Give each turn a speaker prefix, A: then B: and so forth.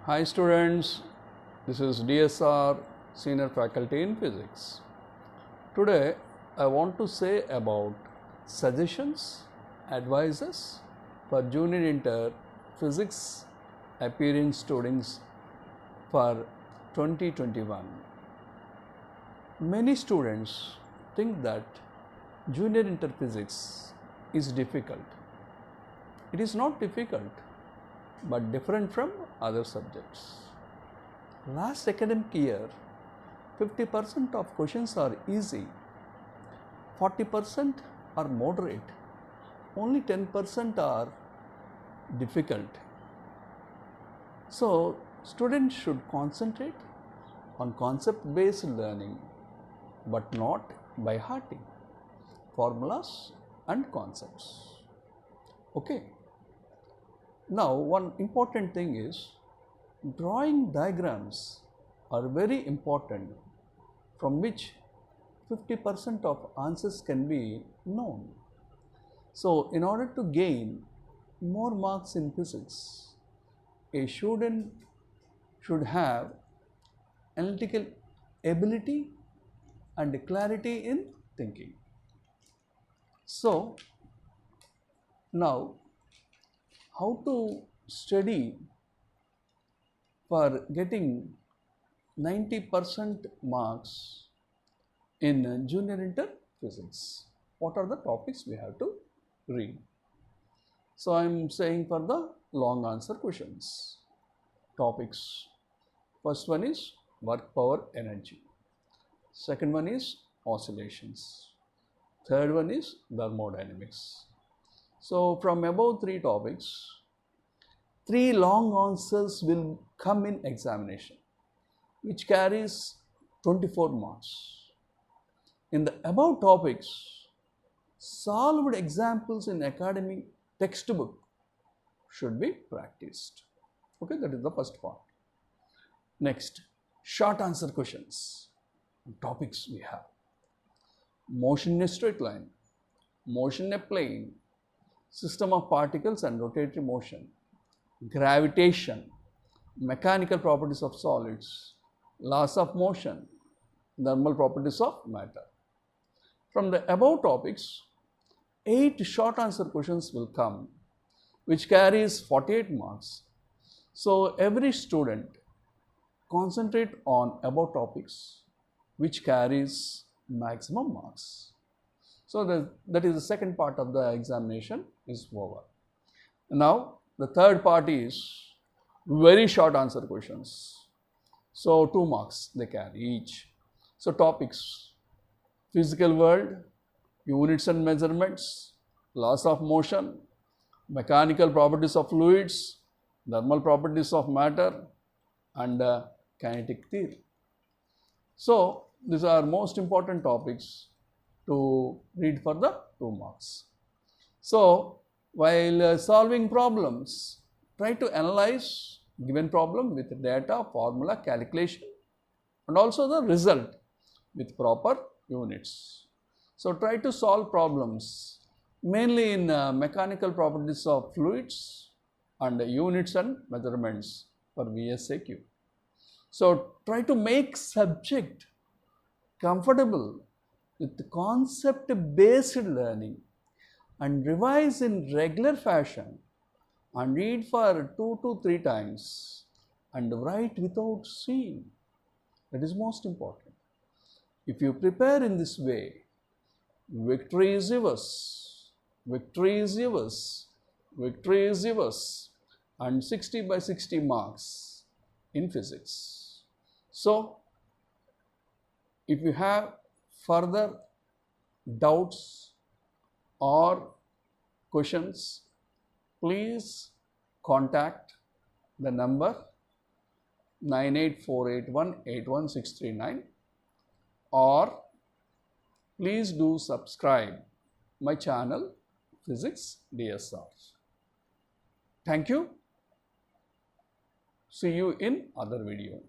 A: Hi students, this is DSR, Senior Faculty in Physics. Today I want to say about suggestions, advices for Junior Inter Physics appearing students for 2021. Many students think that Junior Inter Physics is difficult. It is not difficult, but different from other subjects. Last academic year, 50% of questions are easy, 40% are moderate, only 10% are difficult. So, students should concentrate on concept-based learning, but not by hearting formulas and concepts. Okay. Now, one important thing is drawing diagrams are very important, from which 50% of answers can be known. So, in order to gain more marks in physics, a student should have analytical ability and clarity in thinking. So, now how to study for getting 90% marks in Junior Inter Physics? What are the topics we have to read? So I am saying for the long answer questions. Topics. First one is work power energy. Second one is oscillations. Third one is thermodynamics. So from above three topics, 3 long answers will come in examination, which carries 24 marks. In the above topics, solved examples in academic textbook should be practiced. Okay, that is the first part. Next, short answer questions. Topics we have: motion in a straight line, motion in a plane, system of particles and rotatory motion, gravitation, mechanical properties of solids, laws of motion, thermal properties of matter. From the above topics, 8 short answer questions will come, which carries 48 marks. So every student concentrate on above topics, which carries maximum marks. So that is the second part of the examination is over. Now the third part is very short answer questions. So 2 marks they carry each. So topics: physical world, units and measurements, laws of motion, mechanical properties of fluids, thermal properties of matter, and kinetic theory. So these are most important topics to read for the 2 marks. So while solving problems, try to analyze given problem with data, formula, calculation, and also the result with proper units. So try to solve problems mainly in mechanical properties of fluids and units and measurements for VSAQ. So try to make subject comfortable with concept-based learning and revise in regular fashion and read for 2 to 3 times and write without seeing. That is most important. If you prepare in this way, victory is yours, victory is yours, victory is yours, and 60 by 60 marks in physics. So if you have further doubts or questions, please contact the number 98481-81639, or please do subscribe my channel Physics DSR. Thank you. See you in other video.